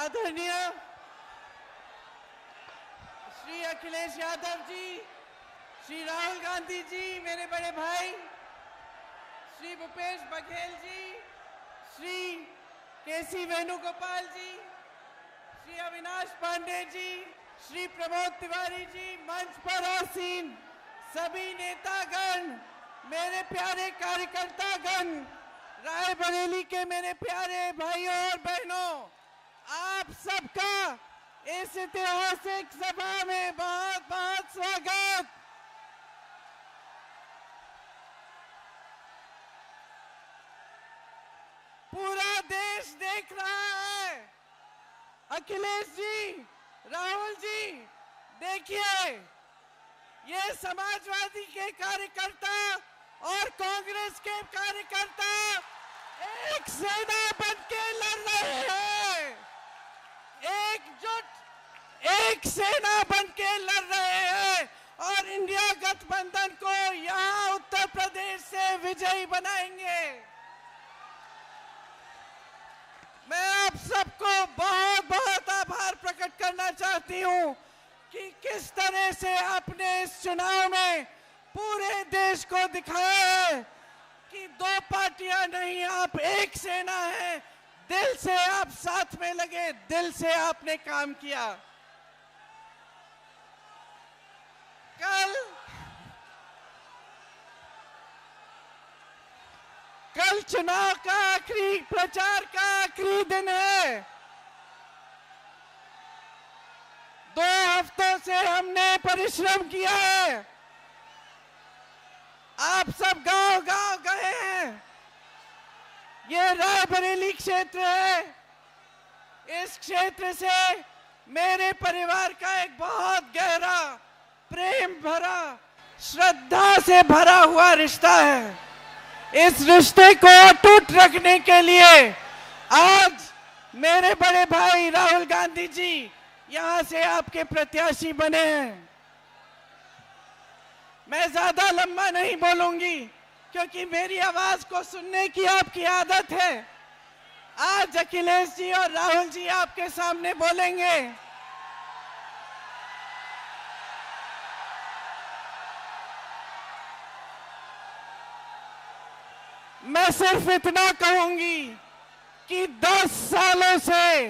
आदरणीय श्री अखिलेश यादव जी, श्री राहुल गांधी जी, मेरे बड़े भाई श्री भूपेश बघेल जी, श्री केसी वेणुगोपाल जी, श्री अविनाश पांडे जी, श्री प्रमोद तिवारी जी, मंच पर आसीन सभी नेतागण, मेरे प्यारे कार्यकर्तागण, रायबरेली के मेरे प्यारे भाइयों और बहनों, आप सबका इस ऐतिहासिक सभा में बहुत बहुत स्वागत। पूरा देश देख रहा है। अखिलेश जी, राहुल जी, देखिए, ये समाजवादी के कार्यकर्ता और कांग्रेस के कार्यकर्ता एक सेना बनके लड़ रहे हैं, एकजुट एक सेना बनके लड़ रहे हैं और इंडिया गठबंधन को यहाँ उत्तर प्रदेश से विजयी बनाएंगे। मैं आप सबको बहुत बहुत आभार प्रकट करना चाहती हूँ कि किस तरह से आपने इस चुनाव में पूरे देश को दिखाया है कि दो पार्टियां नहीं, आप एक सेना है। दिल से आप साथ में लगे, दिल से आपने काम किया। कल चुनाव का आखिरी प्रचार का आखिरी दिन है। 2 हफ्तों से हमने परिश्रम किया है। आप सब गांव-गांव गए हैं। ये रायबरेली क्षेत्र है। इस क्षेत्र से मेरे परिवार का एक बहुत गहरा, प्रेम भरा, श्रद्धा से भरा हुआ रिश्ता है। इस रिश्ते को अटूट रखने के लिए आज मेरे बड़े भाई राहुल गांधी जी यहां से आपके प्रत्याशी बने हैं। मैं ज्यादा लंबा नहीं बोलूंगी क्योंकि मेरी आवाज को सुनने की आपकी आदत है। आज अखिलेश जी और राहुल जी आपके सामने बोलेंगे। मैं सिर्फ इतना कहूंगी कि 10 सालों से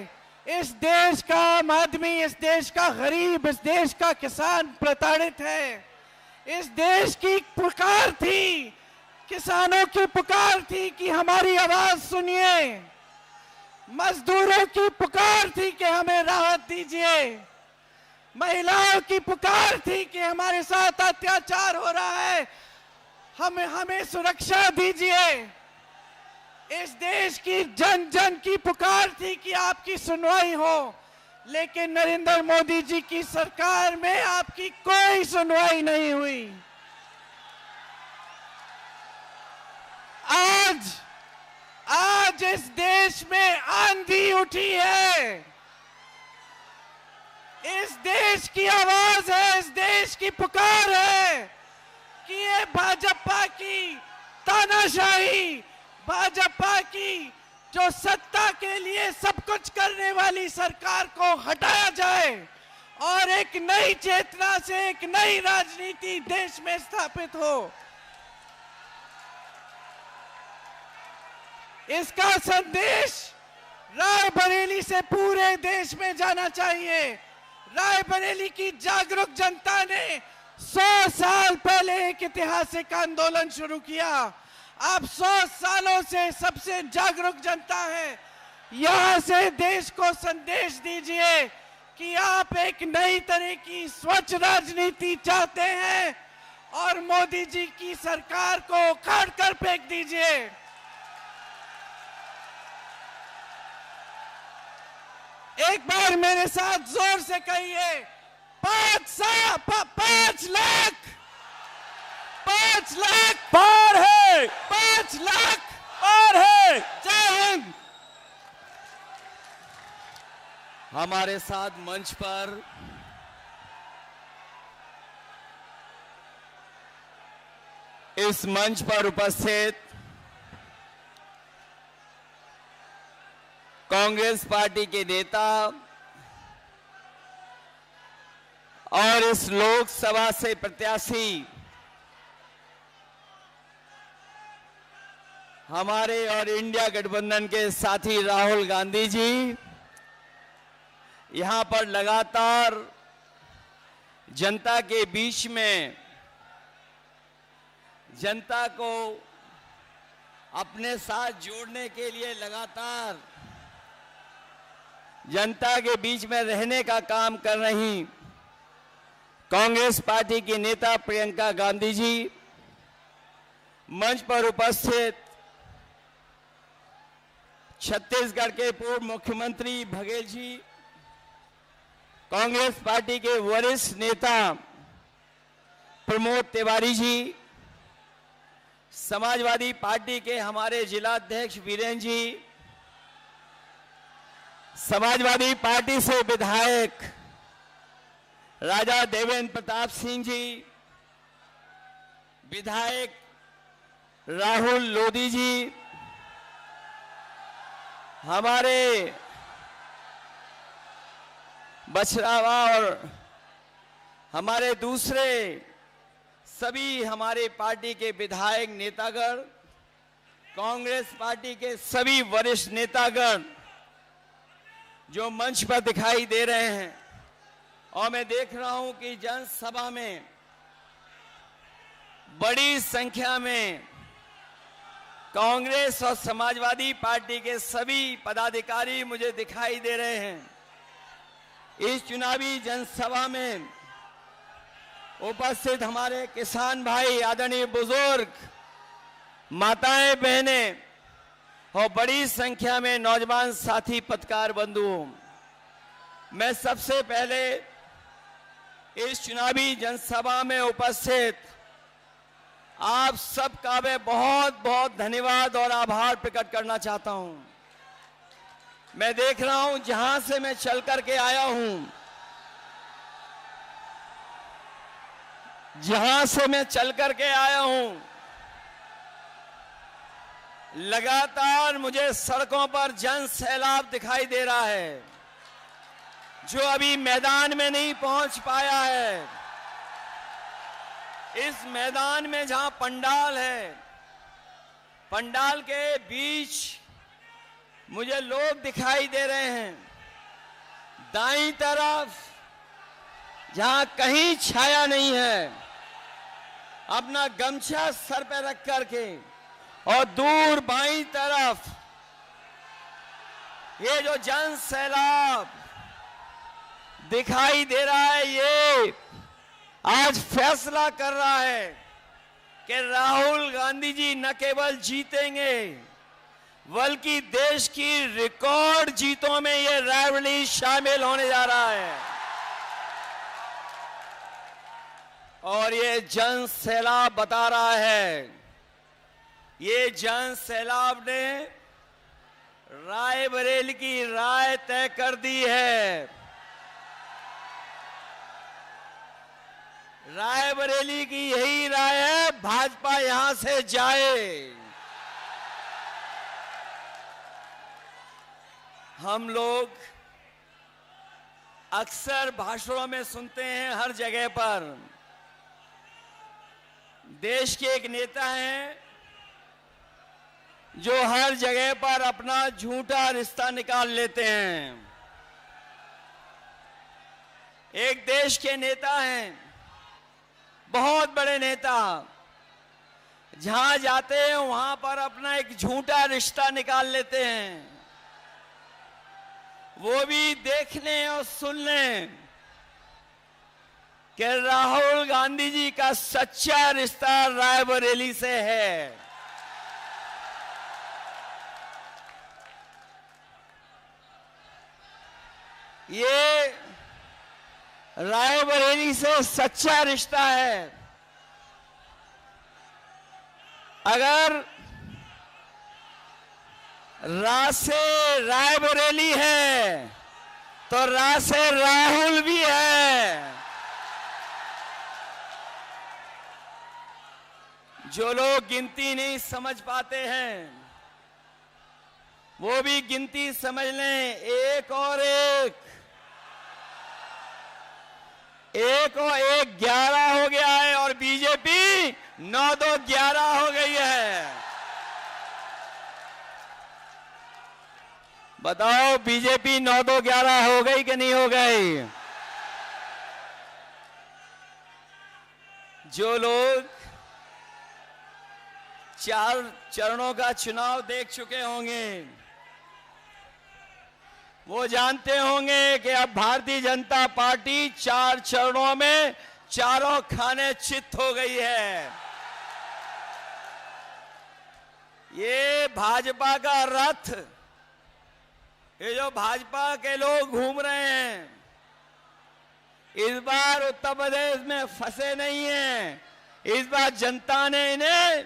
इस देश का आम आदमी, इस देश का गरीब, इस देश का किसान प्रताड़ित है। इस देश की पुकार थी, किसानों की पुकार थी कि हमारी आवाज सुनिए। मजदूरों की पुकार थी कि हमें राहत दीजिए। महिलाओं की पुकार थी कि हमारे साथ अत्याचार हो रहा है, हमें सुरक्षा दीजिए। इस देश की जन जन की पुकार थी कि आपकी सुनवाई हो, लेकिन नरेंद्र मोदी जी की सरकार में आपकी कोई सुनवाई नहीं हुई। आज इस देश में आंधी उठी है। इस देश की आवाज है, इस देश की पुकार है कि ये भाजपा की तानाशाही, भाजपा की जो सत्ता के लिए सब कुछ करने वाली सरकार को हटाया जाए और एक नई चेतना से एक नई राजनीति देश में स्थापित हो। इसका संदेश रायबरेली से पूरे देश में जाना चाहिए। रायबरेली की जागरूक जनता ने 100 साल पहले एक ऐतिहासिक आंदोलन शुरू किया। आप 100 सालों से सबसे जागरूक जनता है। यहां से देश को संदेश दीजिए कि आप एक नई तरह की स्वच्छ राजनीति चाहते हैं और मोदी जी की सरकार को उखाड़ कर फेंक दीजिए। एक बार मेरे साथ जोर से कहिए, 5 लाख पार है, 5 लाख पार है। जय हिंद। हमारे साथ मंच पर इस मंच पर उपस्थित कांग्रेस पार्टी के नेता और इस लोकसभा से प्रत्याशी हमारे और इंडिया गठबंधन के साथी राहुल गांधी जी यहां पर लगातार जनता के बीच में जनता को अपने साथ जोड़ने के लिए लगातार जनता के बीच में रहने का काम कर रही कांग्रेस पार्टी की नेता प्रियंका गांधी जी, मंच पर उपस्थित छत्तीसगढ़ के पूर्व मुख्यमंत्री बघेल जी, कांग्रेस पार्टी के वरिष्ठ नेता प्रमोद तिवारी जी, समाजवादी पार्टी के हमारे जिलाध्यक्ष वीरेंद्र जी, समाजवादी पार्टी से विधायक राजा देवेंद्र प्रताप सिंह जी, विधायक राहुल लोधी जी, हमारे बछरावा और हमारे दूसरे सभी हमारे पार्टी के विधायक नेतागण, कांग्रेस पार्टी के सभी वरिष्ठ नेतागण जो मंच पर दिखाई दे रहे हैं, और मैं देख रहा हूं कि जनसभा में बड़ी संख्या में कांग्रेस और समाजवादी पार्टी के सभी पदाधिकारी मुझे दिखाई दे रहे हैं। इस चुनावी जनसभा में उपस्थित हमारे किसान भाई, आदरणीय बुजुर्ग, माताएं, बहनें और बड़ी संख्या में नौजवान साथी पत्रकार बंधुओं, मैं सबसे पहले इस चुनावी जनसभा में उपस्थित आप सबका मैं बहुत बहुत धन्यवाद और आभार प्रकट करना चाहता हूं। मैं देख रहा हूं जहां से मैं चल करके आया हूं, जहां से मैं चल करके आया हूं, लगातार मुझे सड़कों पर जन सैलाब दिखाई दे रहा है जो अभी मैदान में नहीं पहुंच पाया है। इस मैदान में जहां पंडाल है, पंडाल के बीच मुझे लोग दिखाई दे रहे हैं। दाईं तरफ जहां कहीं छाया नहीं है, अपना गमछा सर पे रख करके, और दूर बाईं तरफ ये जो जन सैलाब दिखाई दे रहा है, ये आज फैसला कर रहा है कि राहुल गांधी जी न केवल जीतेंगे बल्कि देश की रिकॉर्ड जीतों में ये रायबरेली शामिल होने जा रहा है। और ये जन सैलाब बता रहा है, ये जन सैलाब ने रायबरेली की राय तय कर दी है। रायबरेली की यही राय है, भाजपा यहां से जाए। हम लोग अक्सर भाषणों में सुनते हैं हर जगह पर, देश के एक नेता हैं जो हर जगह पर अपना झूठा रिश्ता निकाल लेते हैं। एक देश के नेता हैं, बहुत बड़े नेता, जहां जाते हैं वहां पर अपना एक झूठा रिश्ता निकाल लेते हैं, वो भी देखने और सुनने कि राहुल गांधी जी का सच्चा रिश्ता रायबरेली से है। ये रायबरेली से सच्चा रिश्ता है। अगर रा से रायबरेली है तो रा से राहुल भी है। जो लोग गिनती नहीं समझ पाते हैं, वो भी गिनती समझ लें, एक और एक 11 हो गया है और बीजेपी 9-2-11 हो गई है। बताओ बीजेपी 9-2-11 हो गई कि नहीं हो गई? जो लोग 4 चरणों का चुनाव देख चुके होंगे वो जानते होंगे कि अब भारतीय जनता पार्टी 4 चरणों में चारों खाने चित हो गई है। ये भाजपा का रथ, ये जो भाजपा के लोग घूम रहे हैं, इस बार उत्तर प्रदेश में फंसे नहीं हैं। इस बार जनता ने इन्हें,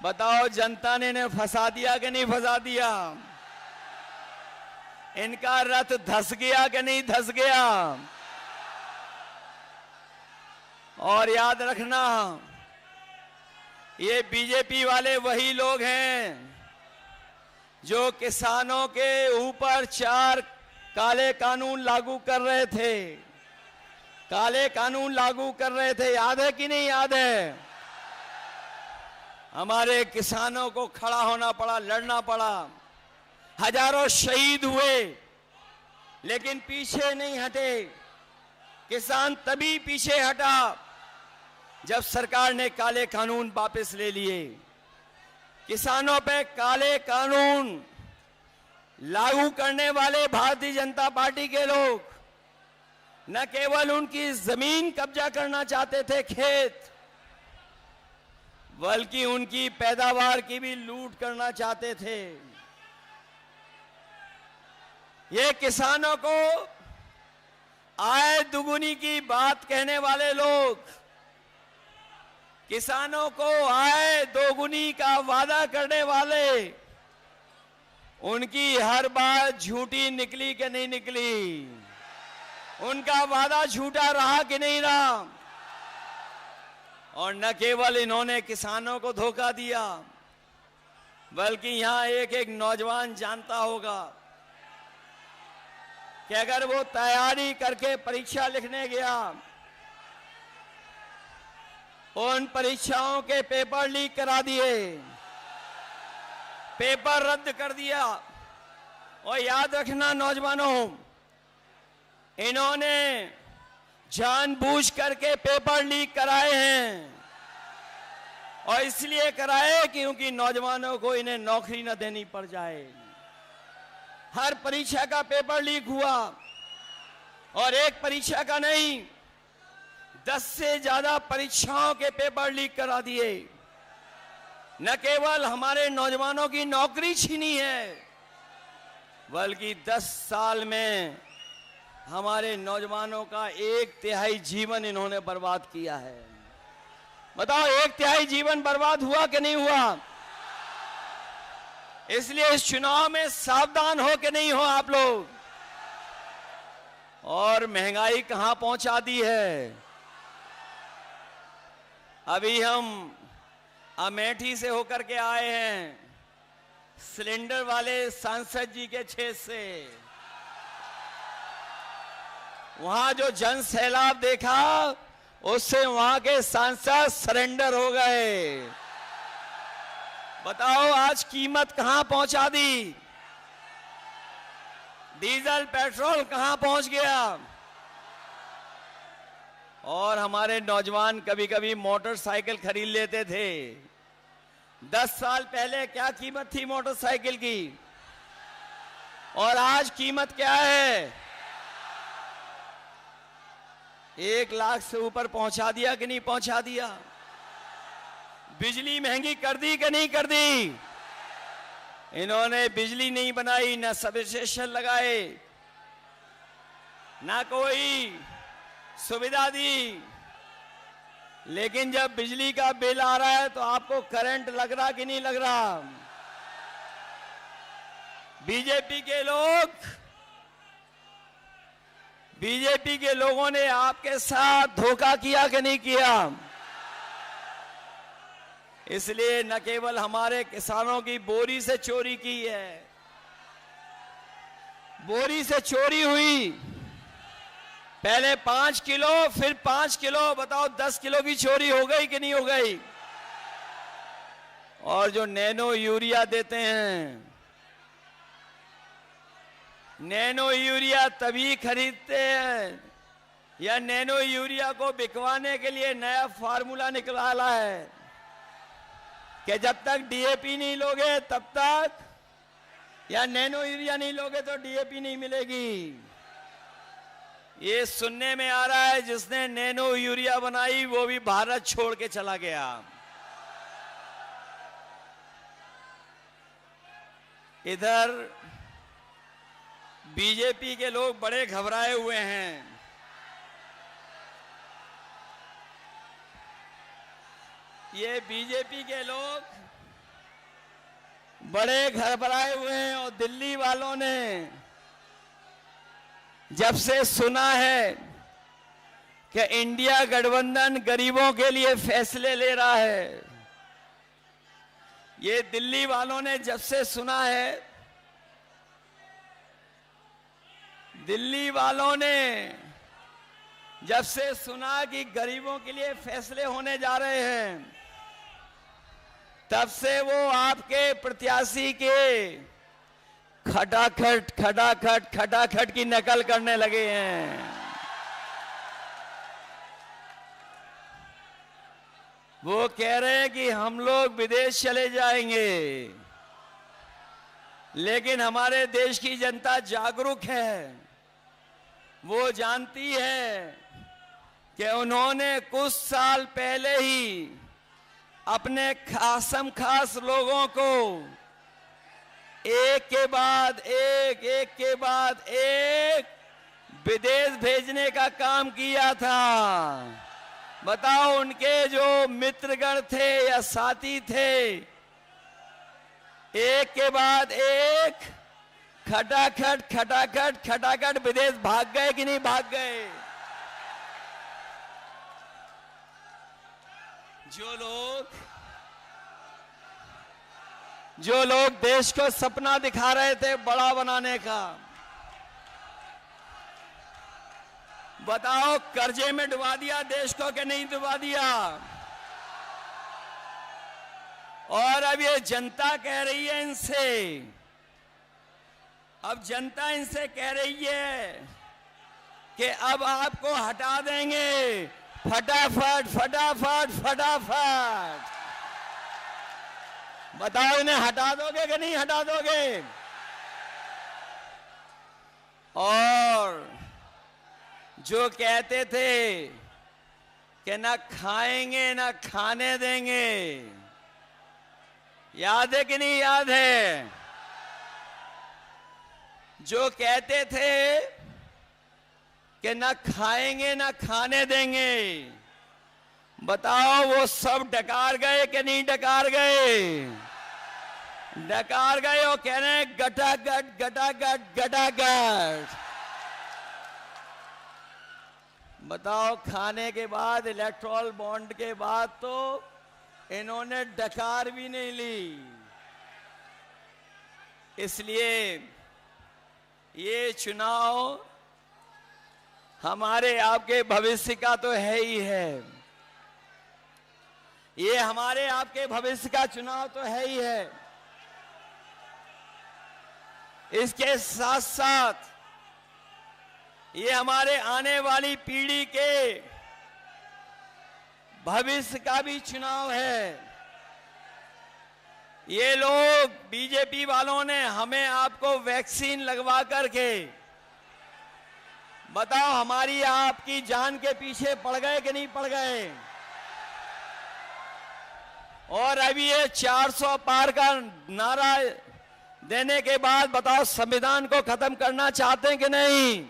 बताओ जनता ने इन्हें फंसा दिया कि नहीं फंसा दिया? इनका रथ धस गया कि नहीं धस गया? और याद रखना, ये बीजेपी वाले वही लोग हैं जो किसानों के ऊपर 4 काले कानून लागू कर रहे थे। काले कानून लागू कर रहे थे, याद है कि नहीं याद है? हमारे किसानों को खड़ा होना पड़ा, लड़ना पड़ा, हजारों शहीद हुए, लेकिन पीछे नहीं हटे। किसान तभी पीछे हटा जब सरकार ने काले कानून वापस ले लिए। किसानों पे काले कानून लागू करने वाले भारतीय जनता पार्टी के लोग न केवल उनकी जमीन कब्जा करना चाहते थे, खेत, बल्कि उनकी पैदावार की भी लूट करना चाहते थे। ये किसानों को आय दुगुनी की बात कहने वाले लोग, किसानों को आय दोगुनी का वादा करने वाले, उनकी हर बात झूठी निकली कि नहीं निकली? उनका वादा झूठा रहा कि नहीं रहा? और न केवल इन्होंने किसानों को धोखा दिया, बल्कि यहां एक नौजवान जानता होगा कि अगर वो तैयारी करके परीक्षा लिखने गया, उन परीक्षाओं के पेपर लीक करा दिए, पेपर रद्द कर दिया। और याद रखना नौजवानों, इन्होंने जानबूझ करके पेपर लीक कराए हैं, और इसलिए कराए क्योंकि नौजवानों को इन्हें नौकरी न देनी पड़ जाए। हर परीक्षा का पेपर लीक हुआ, और एक परीक्षा का नहीं, 10 से ज्यादा परीक्षाओं के पेपर लीक करा दिए। न केवल हमारे नौजवानों की नौकरी छीनी है, बल्कि 10 साल में हमारे नौजवानों का 1/3 जीवन इन्होंने बर्बाद किया है। बताओ 1/3 जीवन बर्बाद हुआ कि नहीं हुआ? इसलिए इस चुनाव में सावधान हो कि नहीं हो आप लोग। और महंगाई कहां पहुंचा दी है। अभी हम अमेठी से होकर के आए हैं, सिलेंडर वाले सांसद जी के क्षेत्र से। वहां जो जन सैलाब देखा, उससे वहां के सांसद सरेंडर हो गए। बताओ आज कीमत कहां पहुंचा दी? डीजल पेट्रोल कहां पहुंच गया? और हमारे नौजवान कभी कभी मोटरसाइकिल खरीद लेते थे। 10 साल पहले क्या कीमत थी मोटरसाइकिल की, और आज कीमत क्या है? 1 लाख से ऊपर पहुंचा दिया कि नहीं पहुंचा दिया? बिजली महंगी कर दी कि नहीं कर दी? इन्होंने बिजली नहीं बनाई, ना सब स्टेशन लगाए, ना कोई सुविधा दी। लेकिन जब बिजली का बिल आ रहा है तो आपको करंट लग रहा कि नहीं लग रहा? बीजेपी के लोगों ने आपके साथ धोखा किया कि नहीं किया? इसलिए न केवल हमारे किसानों की बोरी से चोरी की है, बोरी से चोरी हुई, पहले 5 किलो फिर 5 किलो, बताओ 10 किलो की चोरी हो गई कि नहीं हो गई। और जो नैनो यूरिया देते हैं, नैनो यूरिया तभी खरीदते हैं या नैनो यूरिया को बिकवाने के लिए नया फार्मूला निकाला है कि जब तक डीएपी नहीं लोगे तब तक, या नैनो यूरिया नहीं लोगे तो डीएपी नहीं मिलेगी। ये सुनने में आ रहा है जिसने नैनो यूरिया बनाई वो भी भारत छोड़ के चला गया। इधर बीजेपी के लोग बड़े घबराए हुए हैं। ये बीजेपी के लोग बड़े घबराए हुए हैं और दिल्ली वालों ने जब से सुना है कि इंडिया गठबंधन गरीबों के लिए फैसले ले रहा है, ये दिल्ली वालों ने जब से सुना है, दिल्ली वालों ने जब से सुना कि गरीबों के लिए फैसले होने जा रहे हैं, तब से वो आपके प्रत्याशी के खटाखट खटाखट खटाखट की नकल करने लगे हैं। वो कह रहे हैं कि हम लोग विदेश चले जाएंगे, लेकिन हमारे देश की जनता जागरूक है। वो जानती है कि उन्होंने कुछ साल पहले ही अपने खासम खास लोगों को एक के बाद एक, एक के बाद एक विदेश भेजने का काम किया था। बताओ, उनके जो मित्रगण थे या साथी थे, एक के बाद एक खटाखट खटाखट खटाखट विदेश भाग गए कि नहीं भाग गए। जो लोग देश को सपना दिखा रहे थे बड़ा बनाने का, बताओ कर्जे में डुबा दिया देश को कि नहीं डुबा दिया। और अब ये जनता कह रही है इनसे, अब जनता इनसे कह रही है कि अब आपको हटा देंगे फटाफट फटाफट फटाफट। बताओ इन्हें हटा दोगे कि नहीं हटा दोगे। और जो कहते थे कि ना खाएंगे ना खाने देंगे, याद है कि नहीं याद है। जो कहते थे कि ना खाएंगे ना खाने देंगे, बताओ वो सब डकार गए कि नहीं डकार गए। डकार गए और कह रहे हैं गटागट गटागट गटागट। बताओ, खाने के बाद, इलेक्टोरल बॉन्ड के बाद तो इन्होंने डकार भी नहीं ली। इसलिए ये चुनाव हमारे आपके भविष्य का तो है ही है। ये हमारे आपके भविष्य का चुनाव तो है ही है। इसके साथ साथ ये हमारे आने वाली पीढ़ी के भविष्य का भी चुनाव है। ये लोग बीजेपी वालों ने हमें आपको वैक्सीन लगवा करके, बताओ हमारी आपकी जान के पीछे पड़ गए कि नहीं पड़ गए। और अभी ये 400 पार का नारा देने के बाद बताओ संविधान को खत्म करना चाहते हैं कि नहीं।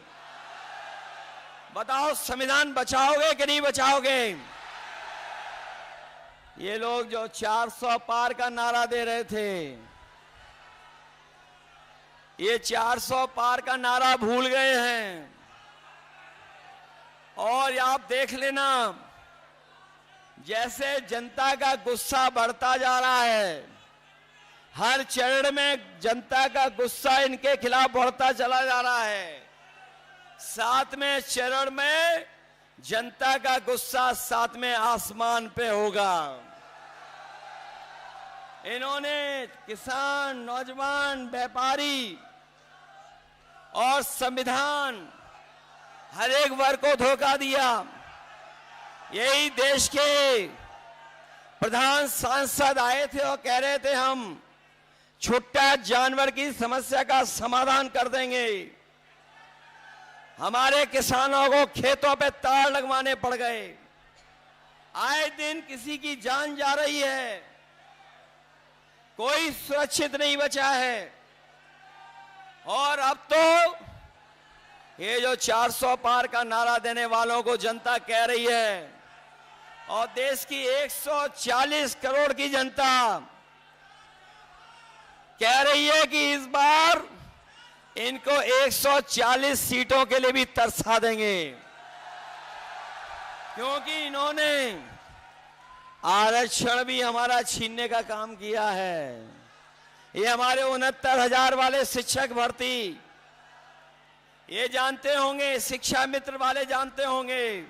बताओ संविधान बचाओगे कि नहीं बचाओगे। ये लोग जो 400 पार का नारा दे रहे थे, ये 400 पार का नारा भूल गए हैं। और आप देख लेना, जैसे जनता का गुस्सा बढ़ता जा रहा है, हर चरण में जनता का गुस्सा इनके खिलाफ बढ़ता चला जा रहा है। 7वें चरण में जनता का गुस्सा 7वें आसमान पे होगा। इन्होंने किसान, नौजवान, व्यापारी और संविधान हर एक वर्ग को धोखा दिया। यही देश के प्रधान सांसद आए थे और कह रहे थे हम छुट्टा जानवर की समस्या का समाधान कर देंगे। हमारे किसानों को खेतों पे तार लगवाने पड़ गए। आए दिन किसी की जान जा रही है, कोई सुरक्षित नहीं बचा है। और अब तो ये जो 400 पार का नारा देने वालों को जनता कह रही है, और देश की 140 करोड़ की जनता कह रही है कि इस बार इनको 140 सीटों के लिए भी तरसा देंगे, क्योंकि इन्होंने आरक्षण भी हमारा छीनने का काम किया है। ये हमारे 69,000 वाले शिक्षक भर्ती, ये जानते होंगे, शिक्षा मित्र वाले जानते होंगे,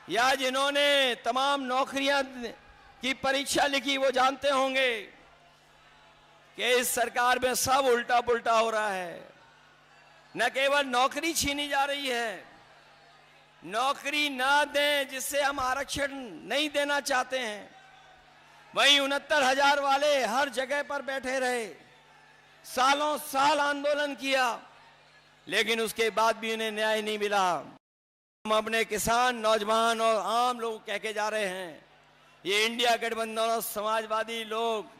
या जिन्होंने तमाम नौकरियां की परीक्षा लिखी वो जानते होंगे कि इस सरकार में सब उल्टा पुल्टा हो रहा है। न केवल नौकरी छीनी जा रही है, नौकरी ना दें जिससे हम आरक्षण नहीं देना चाहते हैं, वहीं 69,000 वाले हर जगह पर बैठे रहे, सालों साल आंदोलन किया, लेकिन उसके बाद भी उन्हें न्याय नहीं मिला। हम अपने किसान, नौजवान और आम लोग कह के जा रहे हैं, ये इंडिया गठबंधन और समाजवादी लोग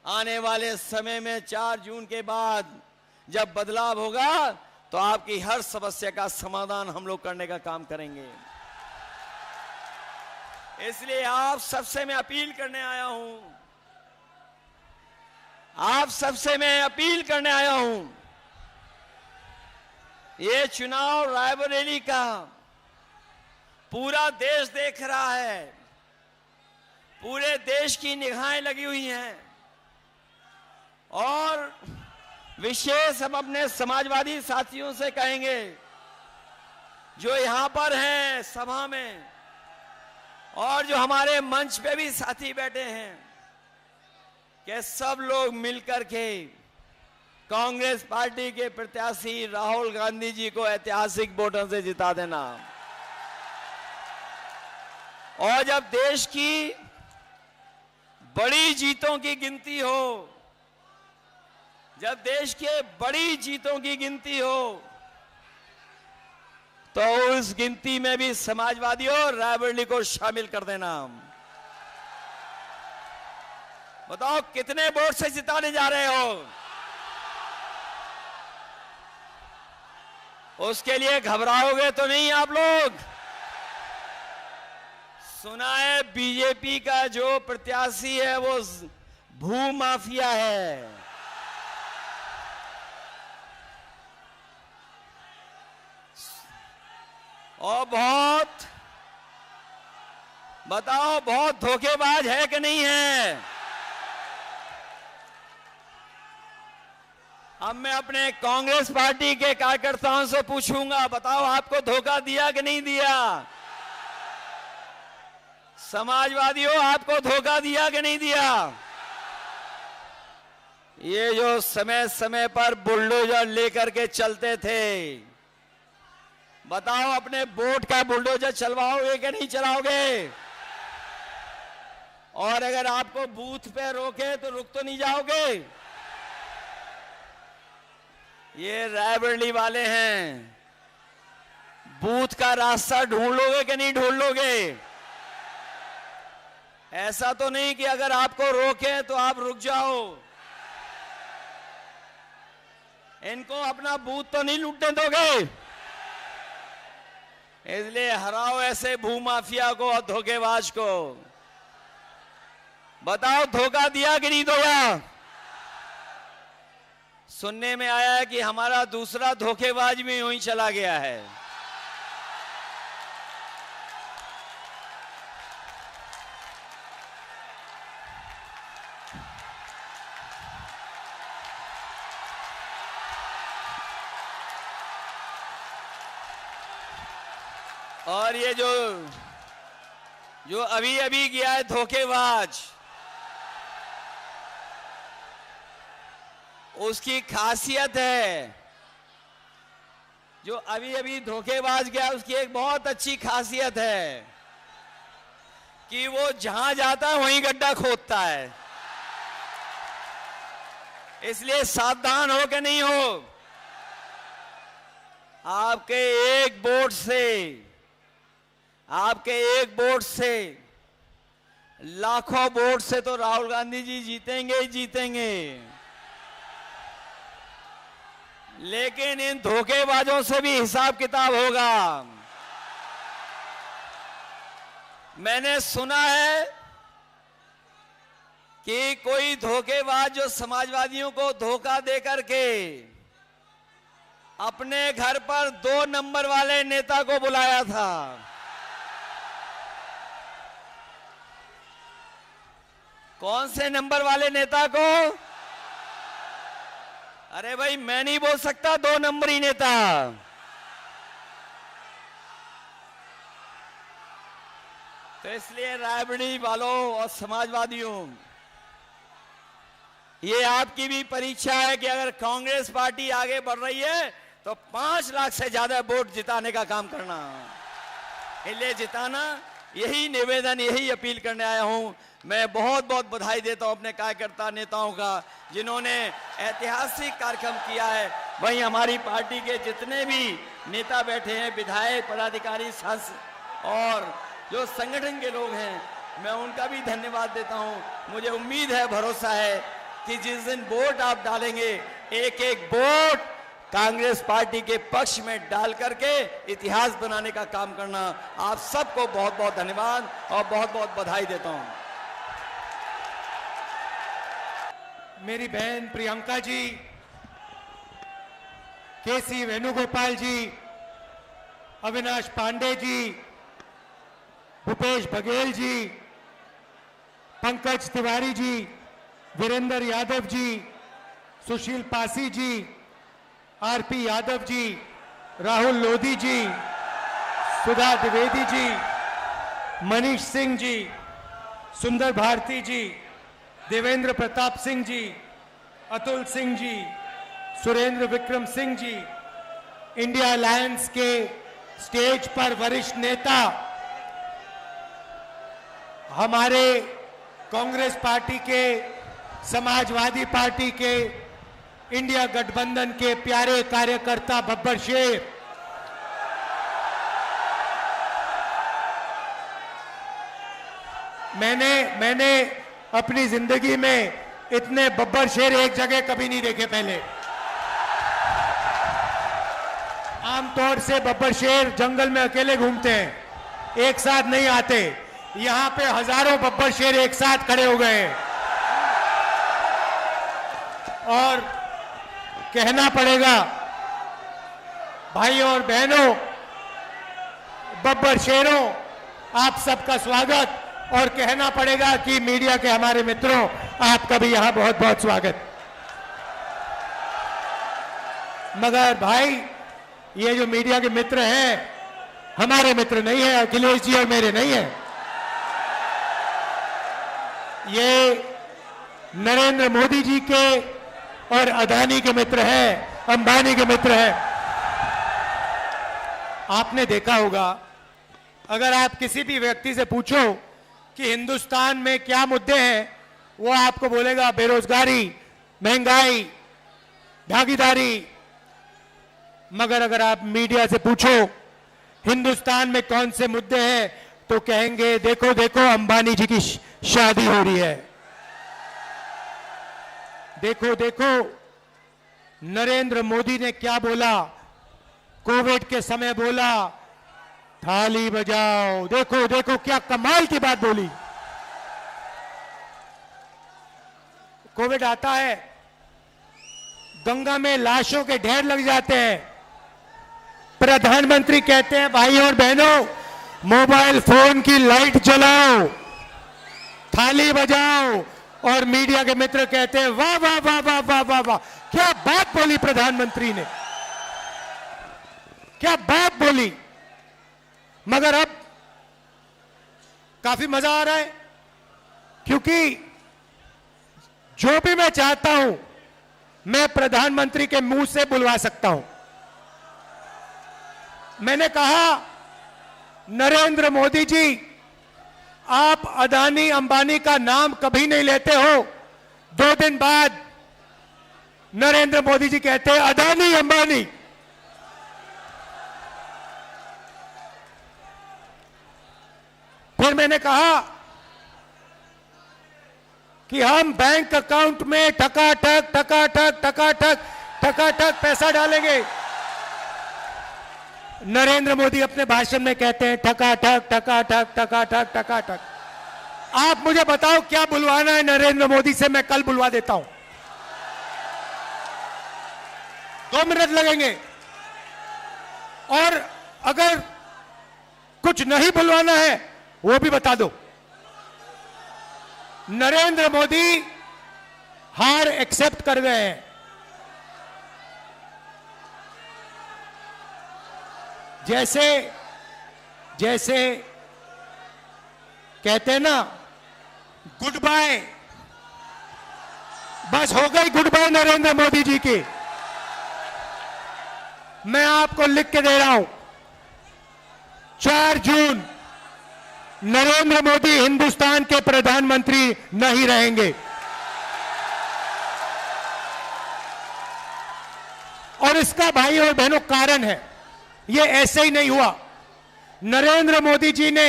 आने वाले समय में 4 जून के बाद जब बदलाव होगा तो आपकी हर समस्या का समाधान हम लोग करने का काम करेंगे। इसलिए आप सबसे मैं अपील करने आया हूं, आप सबसे मैं अपील करने आया हूं, ये चुनाव रायबरेली का पूरा देश देख रहा है, पूरे देश की निगाहें लगी हुई हैं, और विशेष हम अपने समाजवादी साथियों से कहेंगे जो यहां पर हैं सभा में, और जो हमारे मंच पे भी साथी बैठे हैं, कि सब लोग मिलकर के कांग्रेस पार्टी के प्रत्याशी राहुल गांधी जी को ऐतिहासिक वोटों से जिता देना। और जब देश की बड़ी जीतों की गिनती हो, जब देश के बड़ी जीतों की गिनती हो, तो उस गिनती में भी समाजवादियों और रायबरेली को शामिल कर देना। बताओ कितने वोट से जिताने जा रहे हो? उसके लिए घबराओगे तो नहीं आप लोग? सुना है बीजेपी का जो प्रत्याशी है वो भू माफिया है। और बताओ बहुत धोखेबाज है कि नहीं है? अब मैं अपने कांग्रेस पार्टी के कार्यकर्ताओं से पूछूंगा, बताओ आपको धोखा दिया कि नहीं दिया? समाजवादियों आपको धोखा दिया कि नहीं दिया? ये जो समय समय पर बुलडोजर लेकर के चलते थे, बताओ अपने वोट का बुलडोजर चलवाओगे कि नहीं चलाओगे? और अगर आपको बूथ पे रोके तो रुक तो नहीं जाओगे? ये रायबरेली वाले हैं, बूथ का रास्ता ढूंढ लोगे कि नहीं ढूंढ लोगे? ऐसा तो नहीं कि अगर आपको रोके तो आप रुक जाओ। इनको अपना बूथ तो नहीं लूटने दोगे? इसलिए हराओ ऐसे भूमाफिया को और धोखेबाज को। बताओ धोखा दिया कि नहीं दिया? सुनने में आया है कि हमारा दूसरा धोखेबाज भी यूं ही चला गया है। और ये जो अभी अभी गया है धोखेबाज, उसकी खासियत है, जो अभी अभी धोखेबाज गया उसकी एक बहुत अच्छी खासियत है कि वो जहां जाता है वहीं गड्ढा खोदता है। इसलिए सावधान हो कि नहीं हो। आपके एक वोट से लाखों वोट से तो राहुल गांधी जी जीतेंगे ही जीतेंगे, लेकिन इन धोखेबाजों से भी हिसाब किताब होगा। मैंने सुना है कि कोई धोखेबाज जो समाजवादियों को धोखा दे करके अपने घर पर 2 नंबर वाले नेता को बुलाया था। कौन से नंबर वाले नेता को? अरे भाई, मैं नहीं बोल सकता 2 नंबरी नेता। तो इसलिए रायबरेली वालों और समाजवादियों, ये आपकी भी परीक्षा है कि अगर कांग्रेस पार्टी आगे बढ़ रही है तो 5 लाख से ज्यादा वोट जिताने का काम करना। इसलिए जिताना, यही निवेदन, यही अपील करने आया हूं। मैं बहुत बहुत बधाई देता हूं अपने कार्यकर्ता नेताओं का, जिन्होंने ऐतिहासिक कार्यक्रम किया है। वहीं हमारी पार्टी के जितने भी नेता बैठे हैं, विधायक, पदाधिकारी, सांसद और जो संगठन के लोग हैं, मैं उनका भी धन्यवाद देता हूं। मुझे उम्मीद है, भरोसा है कि जिस दिन वोट आप डालेंगे, एक एक वोट कांग्रेस पार्टी के पक्ष में डाल करके इतिहास बनाने का काम करना। आप सबको बहुत बहुत धन्यवाद और बहुत बहुत बधाई देता हूं। मेरी बहन प्रियंका जी, केसी वेणुगोपाल जी, अविनाश पांडे जी, भूपेश बघेल जी, पंकज तिवारी जी, वीरेंद्र यादव जी, सुशील पासी जी, आरपी यादव जी, राहुल लोधी जी, सुधा द्विवेदी जी, मनीष सिंह जी, सुंदर भारती जी, देवेंद्र प्रताप सिंह जी, अतुल सिंह जी, सुरेंद्र विक्रम सिंह जी, इंडिया अलायंस के स्टेज पर वरिष्ठ नेता, हमारे कांग्रेस पार्टी के, समाजवादी पार्टी के, इंडिया गठबंधन के प्यारे कार्यकर्ता बब्बर शेर, मैंने अपनी जिंदगी में इतने बब्बर शेर एक जगह कभी नहीं देखे पहले। आमतौर से बब्बर शेर जंगल में अकेले घूमते हैं, एक साथ नहीं आते। यहां पे हजारों बब्बर शेर एक साथ खड़े हो गए हैं। और कहना पड़ेगा भाइयों और बहनों, बब्बर शेरों, आप सबका स्वागत। और कहना पड़ेगा कि मीडिया के हमारे मित्रों, आपका भी यहां बहुत बहुत स्वागत। मगर भाई, ये जो मीडिया के मित्र हैं, हमारे मित्र नहीं है, अखिलेश जी और मेरे नहीं है। ये नरेंद्र मोदी जी के और अदानी के मित्र हैं, अंबानी के मित्र हैं। आपने देखा होगा, अगर आप किसी भी व्यक्ति से पूछो कि हिंदुस्तान में क्या मुद्दे हैं, वो आपको बोलेगा बेरोजगारी, महंगाई, भागीदारी। मगर अगर आप मीडिया से पूछो हिंदुस्तान में कौन से मुद्दे हैं, तो कहेंगे देखो देखो अंबानी जी की शादी हो रही है, देखो देखो नरेंद्र मोदी ने क्या बोला, कोविड के समय बोला थाली बजाओ, देखो देखो क्या कमाल की बात बोली। कोविड आता है, गंगा में लाशों के ढेर लग जाते हैं। प्रधानमंत्री कहते हैं भाइयों और बहनों, मोबाइल फोन की लाइट जलाओ, थाली बजाओ, और मीडिया के मित्र कहते हैं वाह वाह वाह वाह वाह वाह वाह, क्या बात बोली प्रधानमंत्री ने, क्या बात बोली। मगर अब काफी मजा आ रहा है, क्योंकि जो भी मैं चाहता हूं मैं प्रधानमंत्री के मुंह से बुलवा सकता हूं। मैंने कहा नरेंद्र मोदी जी, आप अदानी अंबानी का नाम कभी नहीं लेते हो। 2 दिन बाद नरेंद्र मोदी जी कहते हैं अदानी अंबानी। फिर मैंने कहा कि हम बैंक अकाउंट में ठकाठक ठकाठक ठकाठक ठकाठक पैसा डालेंगे। नरेंद्र मोदी अपने भाषण में कहते हैं ठकाठक ठकाठक ठकाठक ठकाठक। आप मुझे बताओ क्या बुलवाना है नरेंद्र मोदी से, मैं कल बुलवा देता हूं। 2 मिनट लगेंगे। और अगर कुछ नहीं बुलवाना है वो भी बता दो। नरेंद्र मोदी हार एक्सेप्ट कर गए हैं। जैसे जैसे कहते हैं ना गुड बाय, बस हो गई गुड बाय नरेंद्र मोदी जी की। मैं आपको लिख के दे रहा हूं, 4 जून नरेंद्र मोदी हिंदुस्तान के प्रधानमंत्री नहीं रहेंगे। और इसका भाई और बहनों कारण है, ये ऐसे ही नहीं हुआ। नरेंद्र मोदी जी ने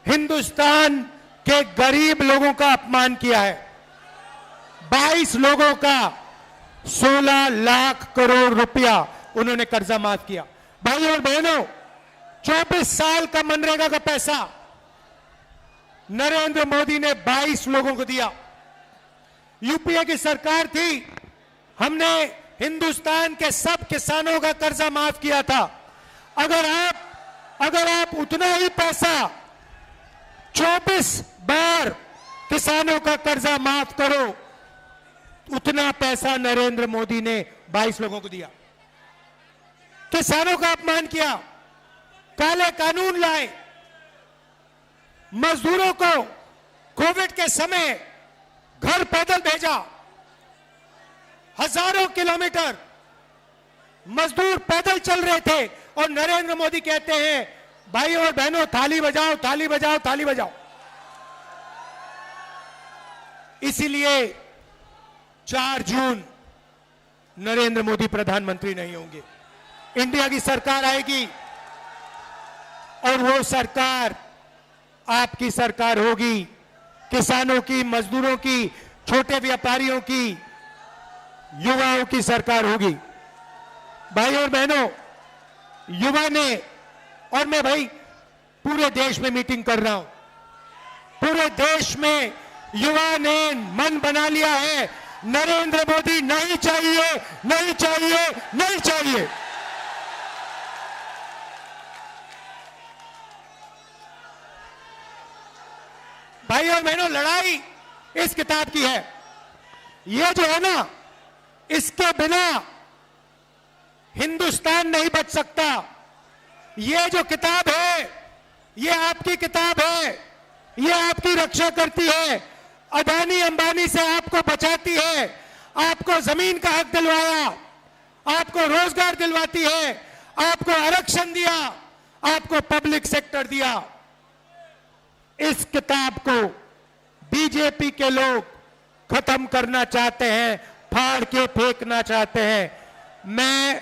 हिंदुस्तान के गरीब लोगों का अपमान किया है। 22 लोगों का 16 लाख करोड़ रुपया उन्होंने कर्जा माफ किया। भाई और बहनों, 24 साल का मनरेगा का पैसा नरेंद्र मोदी ने 22 लोगों को दिया। यूपीए की सरकार थी, हमने हिंदुस्तान के सब किसानों का कर्जा माफ किया था। अगर आप उतना ही पैसा 24 बार किसानों का कर्जा माफ करो, उतना पैसा नरेंद्र मोदी ने 22 लोगों को दिया। किसानों का अपमान किया, काले कानून लाए, मजदूरों को कोविड के समय घर पैदल भेजा। हजारों किलोमीटर मजदूर पैदल चल रहे थे और नरेंद्र मोदी कहते हैं भाई और बहनों थाली बजाओ थाली बजाओ थाली बजाओ। इसीलिए 4 जून नरेंद्र मोदी प्रधानमंत्री नहीं होंगे। इंडिया की सरकार आएगी और वो सरकार आपकी सरकार होगी, किसानों की, मजदूरों की, छोटे व्यापारियों की, युवाओं की सरकार होगी। भाई और बहनों, युवा ने, और मैं भाई पूरे देश में मीटिंग कर रहा हूं, पूरे देश में युवा ने मन बना लिया है नरेंद्र मोदी नहीं चाहिए, नहीं चाहिए, नहीं चाहिए। भाई और बहनों, लड़ाई इस किताब की है। ये जो है ना, इसके बिना हिंदुस्तान नहीं बच सकता। ये जो किताब है, ये आपकी किताब है, ये आपकी रक्षा करती है, अदानी अंबानी से आपको बचाती है, आपको जमीन का हक दिलवाया, आपको रोजगार दिलवाती है, आपको आरक्षण दिया, आपको पब्लिक सेक्टर दिया। इस किताब को बीजेपी के लोग खत्म करना चाहते हैं, फाड़ के फेंकना चाहते हैं। मैं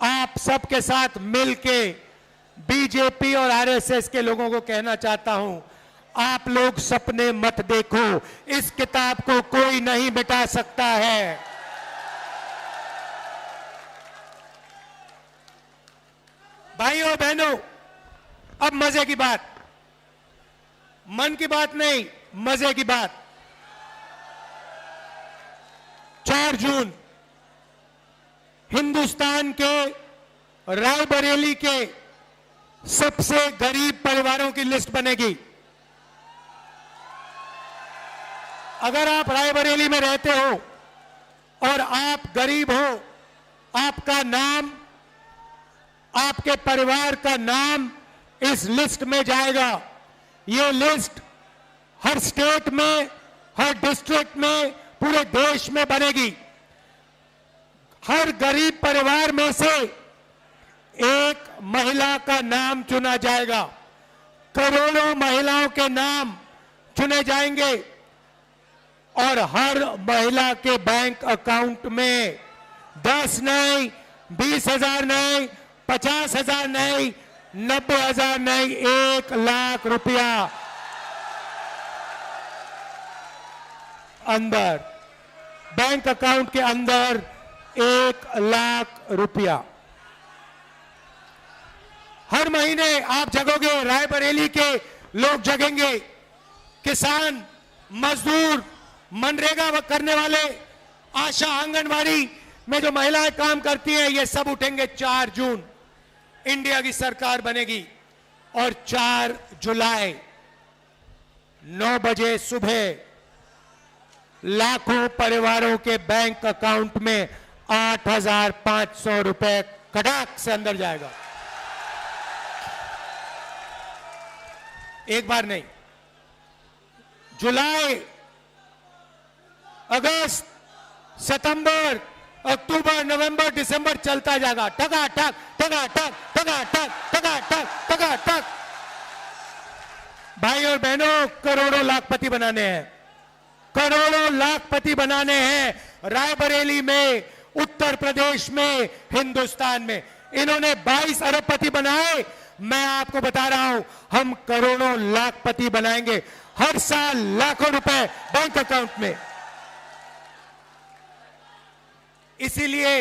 आप सबके साथ मिलके बीजेपी और आरएसएस के लोगों को कहना चाहता हूं, आप लोग सपने मत देखो, इस किताब को कोई नहीं मिटा सकता है। भाइयों और बहनों, अब मजे की बात, मन की बात नहीं, मजे की बात। 4 जून हिंदुस्तान के रायबरेली के सबसे गरीब परिवारों की लिस्ट बनेगी। अगर आप रायबरेली में रहते हो और आप गरीब हो, आपका नाम, आपके परिवार का नाम इस लिस्ट में जाएगा। ये लिस्ट हर स्टेट में, हर डिस्ट्रिक्ट में, पूरे देश में बनेगी। हर गरीब परिवार में से एक महिला का नाम चुना जाएगा। करोड़ों महिलाओं के नाम चुने जाएंगे और हर महिला के बैंक अकाउंट में 10 नहीं, 20,000 नहीं, 50,000 नहीं, 90,000 नहीं, 1 लाख रुपया अंदर, बैंक अकाउंट के अंदर 1 लाख रुपया हर महीने आप जगोगे। रायबरेली के लोग जगेंगे, किसान, मजदूर, मनरेगा करने वाले, आशा, आंगनवाड़ी में जो महिलाएं काम करती हैं, ये सब उठेंगे। 4 जून इंडिया की सरकार बनेगी और 4 जुलाई 9 बजे सुबह लाखों परिवारों के बैंक अकाउंट में 8,500 रुपए कड़ाक से अंदर जाएगा। एक बार नहीं, जुलाई, अगस्त, सितंबर, अक्टूबर, नवंबर, दिसंबर चलता जाएगा। ठगा ठग, ठगा ठग, ठगा ठग, ठगा ठग, ठगा ठग। भाई और बहनों, करोड़ों लाखपति बनाने हैं, करोड़ों लाखपति बनाने हैं रायबरेली में, उत्तर प्रदेश में, हिंदुस्तान में। इन्होंने 22 अरबपति बनाए, मैं आपको बता रहा हूं हम करोड़ों लाखपति बनाएंगे। हर साल लाखों रुपए बैंक अकाउंट में। इसीलिए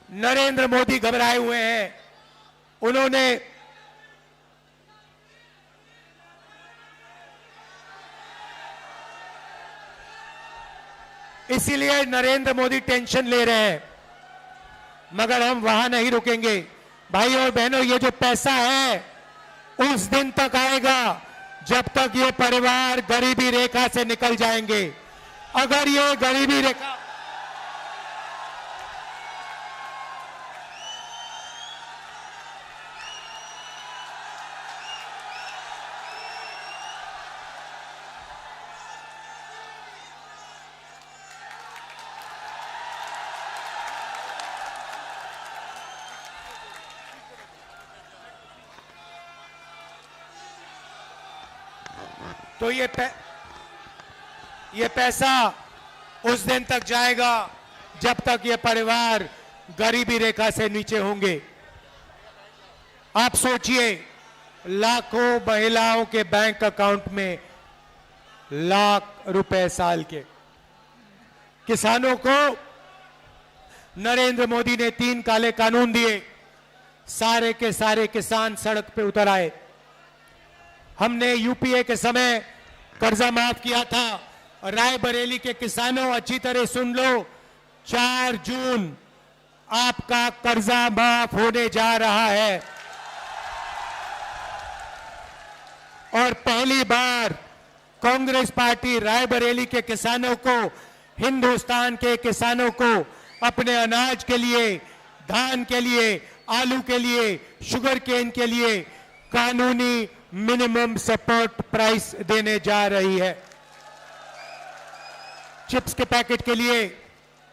नरेंद्र मोदी घबराए हुए हैं। उन्होंने इसीलिए नरेंद्र मोदी टेंशन ले रहे हैं, मगर हम वहां नहीं रुकेंगे। भाई और बहनों, ये जो पैसा है उस दिन तक आएगा जब तक ये परिवार गरीबी रेखा से निकल जाएंगे। अगर ये गरीबी रेखा तो ये पैसा उस दिन तक जाएगा जब तक ये परिवार गरीबी रेखा से नीचे होंगे। आप सोचिए, लाखों महिलाओं के बैंक अकाउंट में लाख रुपए साल के। किसानों को नरेंद्र मोदी ने 3 काले कानून दिए, सारे के सारे किसान सड़क पे उतर आए। हमने यूपीए के समय कर्जा माफ किया था। रायबरेली के किसानों, अच्छी तरह सुन लो, 4 जून आपका कर्जा माफ होने जा रहा है और पहली बार कांग्रेस पार्टी रायबरेली के किसानों को, हिंदुस्तान के किसानों को अपने अनाज के लिए, धान के लिए, आलू के लिए, शुगर केन के लिए कानूनी मिनिमम सपोर्ट प्राइस देने जा रही है। चिप्स के पैकेट के लिए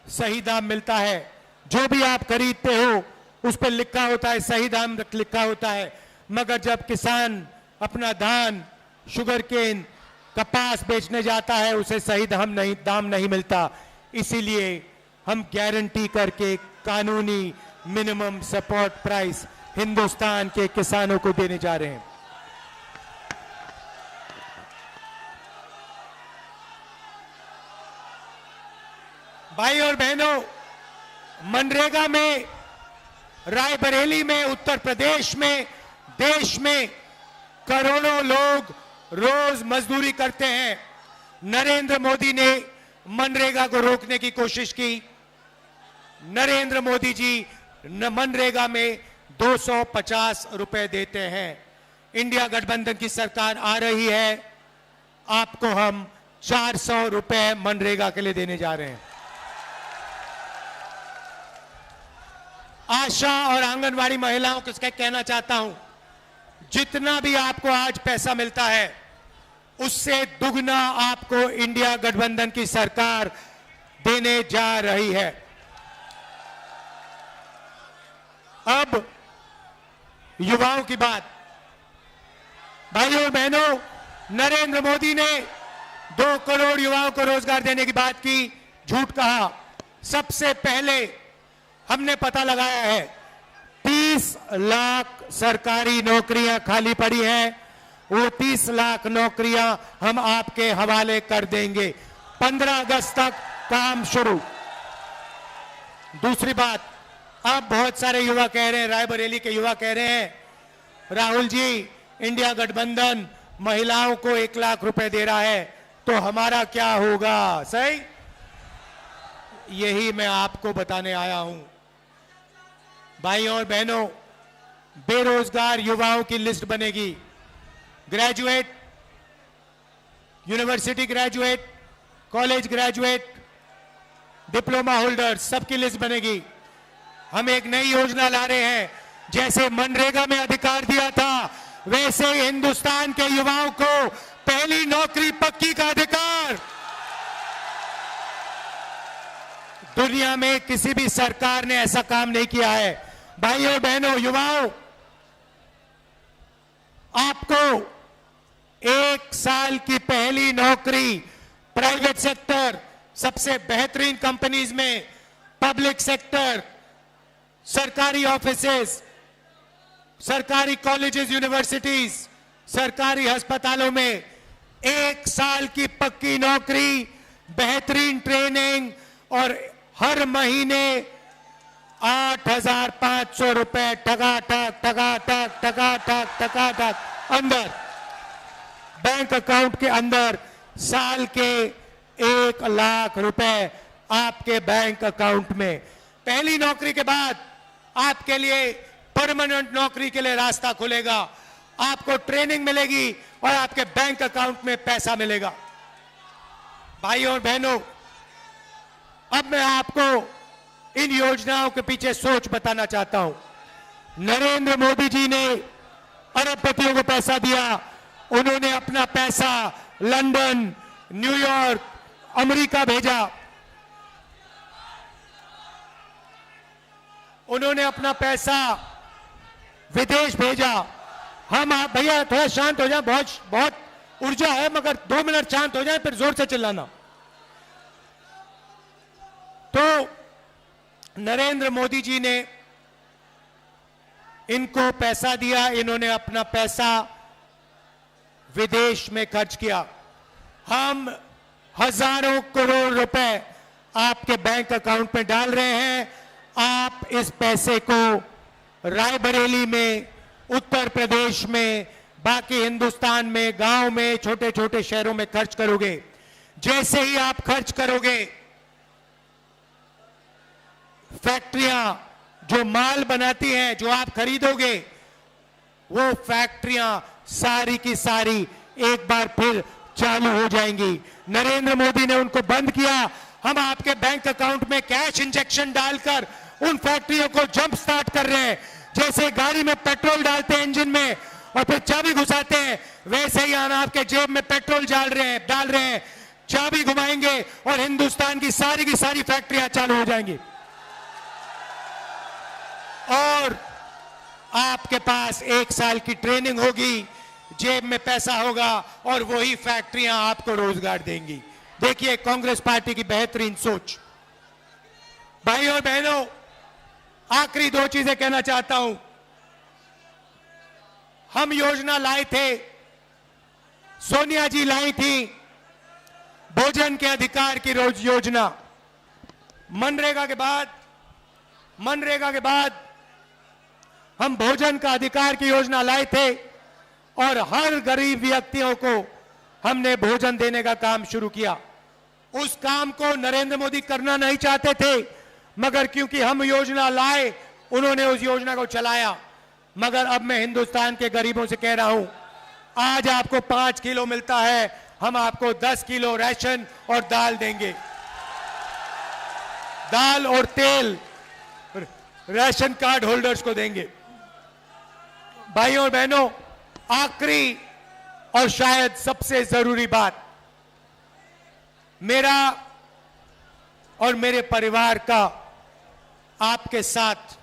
सही दाम मिलता है। जो भी आप खरीदते हो उस पर लिखा होता है, सही दाम लिखा होता है, मगर जब किसान अपना धान, शुगर केन, कपास बेचने जाता है उसे सही दाम नहीं मिलता। इसीलिए हम गारंटी करके कानूनी मिनिमम सपोर्ट प्राइस हिंदुस्तान के किसानों को देने जा रहे हैं। भाई और बहनों, मनरेगा में, रायबरेली में, उत्तर प्रदेश में, देश में करोड़ों लोग रोज मजदूरी करते हैं। नरेंद्र मोदी ने मनरेगा को रोकने की कोशिश की। नरेंद्र मोदी जी मनरेगा में 250 रुपए देते हैं। इंडिया गठबंधन की सरकार आ रही है, आपको हम 400 रुपए मनरेगा के लिए देने जा रहे हैं। आशा और आंगनवाड़ी महिलाओं को इसका कहना चाहता हूं, जितना भी आपको आज पैसा मिलता है उससे दुगना आपको इंडिया गठबंधन की सरकार देने जा रही है। अब युवाओं की बात। भाइयों और बहनों, नरेंद्र मोदी ने 2 करोड़ युवाओं को रोजगार देने की बात की, झूठ कहा। सबसे पहले हमने पता लगाया है 30 लाख सरकारी नौकरियां खाली पड़ी हैं, वो 30 लाख नौकरियां हम आपके हवाले कर देंगे। 15 अगस्त तक काम शुरू। दूसरी बात, अब बहुत सारे युवा कह रहे हैं, रायबरेली के युवा कह रहे हैं, राहुल जी इंडिया गठबंधन महिलाओं को 1 लाख रुपए दे रहा है तो हमारा क्या होगा? सही, यही मैं आपको बताने आया हूं। भाइयों और बहनों, बेरोजगार युवाओं की लिस्ट बनेगी। Graduate, university graduate, college graduate, diploma holder, सबकी लिस्ट बनेगी। हम एक नई योजना ला रहे हैं, जैसे मनरेगा में अधिकार दिया था वैसे हिंदुस्तान के युवाओं को पहली नौकरी पक्की का अधिकार। दुनिया में किसी भी सरकार ने ऐसा काम नहीं किया है। भाइयों बहनों, युवाओं, आपको 1 साल की पहली नौकरी प्राइवेट सेक्टर, सबसे बेहतरीन कंपनीज में, पब्लिक सेक्टर, सरकारी ऑफिसेस, सरकारी कॉलेजेस, यूनिवर्सिटीज, सरकारी अस्पतालों में 1 साल की पक्की नौकरी, बेहतरीन ट्रेनिंग और हर महीने 8,500 रुपए टका अंदर बैंक अकाउंट के अंदर, साल के 1 लाख रुपए आपके बैंक अकाउंट में। पहली नौकरी के बाद आपके लिए परमानेंट नौकरी के लिए रास्ता खुलेगा, आपको ट्रेनिंग मिलेगी और आपके बैंक अकाउंट में पैसा मिलेगा। भाइयों और बहनों, अब मैं आपको इन योजनाओं के पीछे सोच बताना चाहता हूं। नरेंद्र मोदी जी ने अरबपतियों को पैसा दिया, उन्होंने अपना पैसा लंदन, न्यूयॉर्क, अमेरिका भेजा, उन्होंने अपना पैसा विदेश भेजा। हम आप भैया थोड़ा शांत हो जाए, बहुत ऊर्जा है, मगर 2 मिनट शांत हो जाए फिर जोर से चिल्लाना। तो नरेंद्र मोदी जी ने इनको पैसा दिया, इन्होंने अपना पैसा विदेश में खर्च किया। हम हजारों करोड़ रुपए आपके बैंक अकाउंट में डाल रहे हैं। आप इस पैसे को रायबरेली में, उत्तर प्रदेश में, बाकी हिंदुस्तान में, गांव में, छोटे छोटे शहरों में खर्च करोगे। जैसे ही आप खर्च करोगे, फैक्ट्रियां जो माल बनाती हैं, जो आप खरीदोगे, वो फैक्ट्रियां सारी की सारी एक बार फिर चालू हो जाएंगी। नरेंद्र मोदी ने उनको बंद किया, हम आपके बैंक अकाउंट में कैश इंजेक्शन डालकर उन फैक्ट्रियों को जंप स्टार्ट कर रहे हैं। जैसे गाड़ी में पेट्रोल डालते हैं इंजन में और फिर चाबी घुसाते हैं, वैसे ही हम आपके जेब में पेट्रोल डाल रहे हैं, चाबी घुमाएंगे और हिंदुस्तान की सारी फैक्ट्रियां चालू हो जाएंगी। और आपके पास 1 साल की ट्रेनिंग होगी, जेब में पैसा होगा और वही फैक्ट्रियां आपको रोजगार देंगी। देखिए कांग्रेस पार्टी की बेहतरीन सोच। भाइयों और बहनों, आखिरी 2 चीजें कहना चाहता हूं। हम योजना लाए थे, सोनिया जी लाई थी, भोजन के अधिकार की रोज योजना। मनरेगा के बाद हम भोजन का अधिकार की योजना लाए थे और हर गरीब व्यक्तियों को हमने भोजन देने का काम शुरू किया। उस काम को नरेंद्र मोदी करना नहीं चाहते थे, मगर क्योंकि हम योजना लाए, उन्होंने उस योजना को चलाया। मगर अब मैं हिंदुस्तान के गरीबों से कह रहा हूं, आज आपको 5 किलो मिलता है, हम आपको 10 किलो राशन और दाल देंगे। दाल और तेल राशन कार्ड होल्डर्स को देंगे। भाइयों और बहनों, आखिरी और शायद सबसे जरूरी बात, मेरा और मेरे परिवार का आपके साथ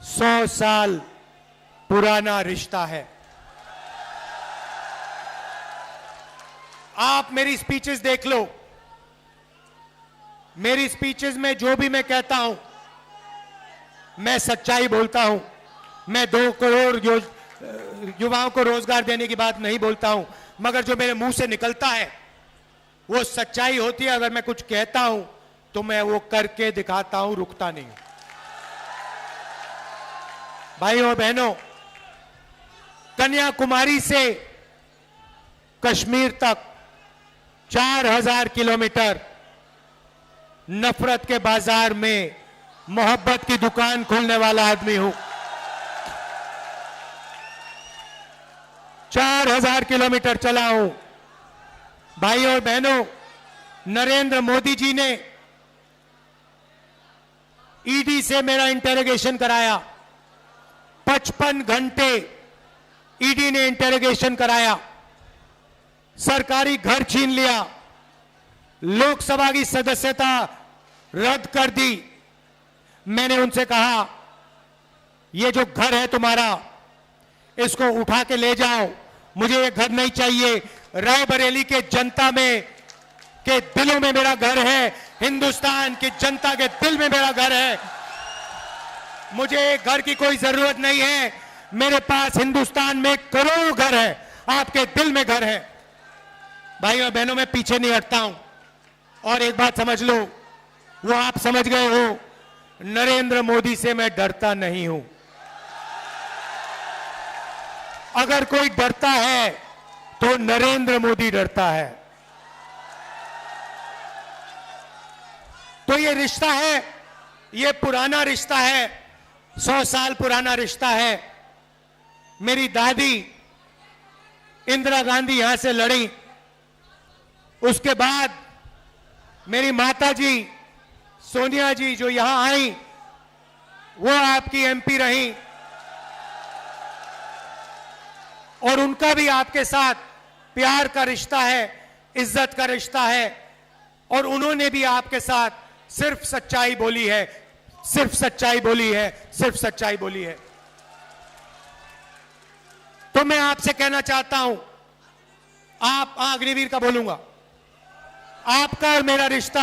100 साल पुराना रिश्ता है। आप मेरी स्पीचेस देख लो, मेरी स्पीचेस में जो भी मैं कहता हूं, मैं सच्चाई बोलता हूं। मैं 2 करोड़ युवाओं को रोजगार देने की बात नहीं बोलता हूं, मगर जो मेरे मुंह से निकलता है वो सच्चाई होती है। अगर मैं कुछ कहता हूं तो मैं वो करके दिखाता हूं, रुकता नहीं। भाइयों और बहनों, कन्याकुमारी से कश्मीर तक 4000 किलोमीटर नफरत के बाजार में मोहब्बत की दुकान खोलने वाला आदमी हूं। 4000 किलोमीटर चला हूं। भाइयों और बहनों, नरेंद्र मोदी जी ने ईडी से मेरा इंटेरोगेशन कराया। 55 घंटे ईडी ने इंटेरोगेशन कराया। सरकारी घर छीन लिया, लोकसभा की सदस्यता रद्द कर दी। मैंने उनसे कहा, ये जो घर है तुम्हारा, इसको उठा के ले जाओ, मुझे ये घर नहीं चाहिए। रायबरेली के जनता में के दिलों में मेरा घर है, हिंदुस्तान की जनता के दिल में मेरा घर है। मुझे घर की कोई जरूरत नहीं है। मेरे पास हिंदुस्तान में करोड़ों घर है, आपके दिल में घर है। भाइयों और बहनों, मैं पीछे नहीं हटता हूं। और एक बात समझ लो, वो आप समझ गए हो, नरेंद्र मोदी से मैं डरता नहीं हूं। अगर कोई डरता है तो नरेंद्र मोदी डरता है। तो ये रिश्ता है, ये पुराना रिश्ता है, 100 साल पुराना रिश्ता है। मेरी दादी इंदिरा गांधी यहां से लड़ी, उसके बाद मेरी माता जी सोनिया जी जो यहां आई, वो आपकी एमपी रही, और उनका भी आपके साथ प्यार का रिश्ता है, इज्जत का रिश्ता है। और उन्होंने भी आपके साथ सिर्फ सच्चाई बोली है, सिर्फ सच्चाई बोली है, सिर्फ सच्चाई बोली है। तो मैं आपसे कहना चाहता हूं, आप अग्निवीर का बोलूंगा, आपका और मेरा रिश्ता